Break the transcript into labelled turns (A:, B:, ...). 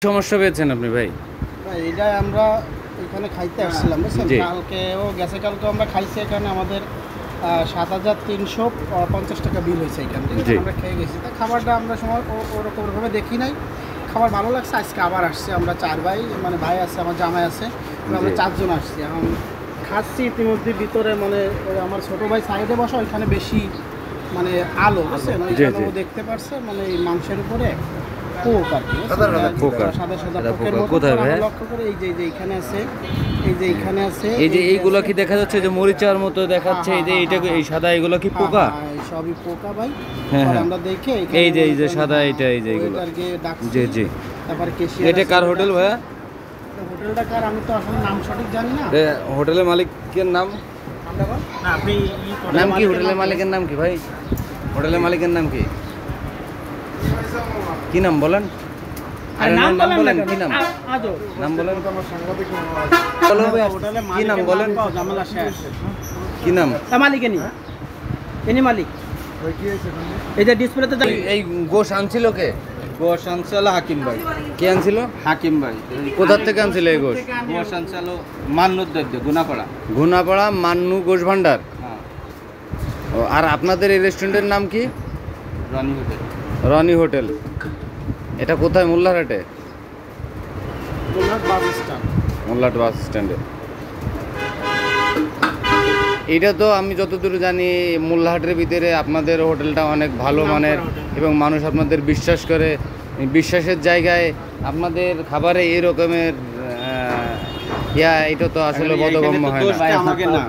A: সমস্যা পেয়েছেন আপনি ভাই?
B: এইটাই আমরা এখানে খাইতে আসছিলাম বুঝছেন। কালকেও গেছে, কালকেও আমরা খাইছি এখানে। আমাদের ৭,৩৫০ টাকা বিল হয়েছে এখান থেকে। আমরা খেয়ে গেছি, তা খাবারটা আমরা সময় ওরকমভাবে দেখি নাই। খাবার ভালো লাগছে। আজকে আবার আসছে, আমরা 4 ভাই, মানে ভাই আছে, আমার জামাই আছে, আমরা 4 জন আসছি। এখন খাচ্ছি ইতিমধ্যে ভিতরে, মানে আমার ছোটো ভাই সাইডে বসা, ওইখানে বেশি মানে আলো বুঝছেন, ওইখানেও দেখতে পারছে, মানে এই মাংসের উপরে পোক আর কি, সাদা সাদা পোকের মতো। লক্ষ্য করে এই যে এইখানে আছে, এই যে এইখানে আছে,
A: এই যে এইগুলো কি দেখা যাচ্ছে যে মরিচার মতো দেখাচ্ছে? এই যে এইটা, এই সাদা এগুলো কি পোকা?
B: সবই পোকা ভাই।
A: হ্যাঁ,
B: আমরা দেখে
A: এই যে এই যে সাদা এটা, এই যে এগুলো। জি জি।
B: তারপর কেশিয়ার।
A: এটা কার হোটেল ভাইয়া?
B: হোটেলটা কার আমি তো আসলে নাম সঠিক জানি না।
A: হোটেলের মালিকের নাম?
B: না, আপনি
A: নাম কি? হোটেলের মালিকের নাম কি ভাই? হোটেলের মালিকের নাম কি? কি নাম বলেন? নাম বলেন, কি নাম? নাম বলেন, কি নাম বলেন? কি নাম?
B: মালিক এনি মালিক। এই যে ডিসপ্লেতে
A: এই গোশ আনছিল কে?
C: গোশ আনছিল হাকিম ভাই।
A: কে আনছিল?
C: হাকিম ভাই।
A: কোথার থেকে আনছিল এই গোশ?
C: গোশ আনছিল মান্নুর দৈদ্য গুনাপাড়া।
A: গুনাপাড়া মান্নু গোশ ভান্ডার।
C: হ্যাঁ।
A: ও, আর আপনাদের এই রেস্টুরেন্টের নাম কি?
C: রনি হোটেল।
A: রনি হোটেল। এটা কোথায়? মোল্লারহাটে? মোল্লারহাট বাস স্ট্যান্ডে। এইটা তো আমি যতদূর জানি মোল্লারহাটের ভিতরে আপনাদের হোটেলটা অনেক ভালো মানের এবং মানুষ আপনাদের বিশ্বাস করে। বিশ্বাসের জায়গায় আপনাদের খাবারে এই রকমের এটা তো আসলে বোধগম্য হয় না।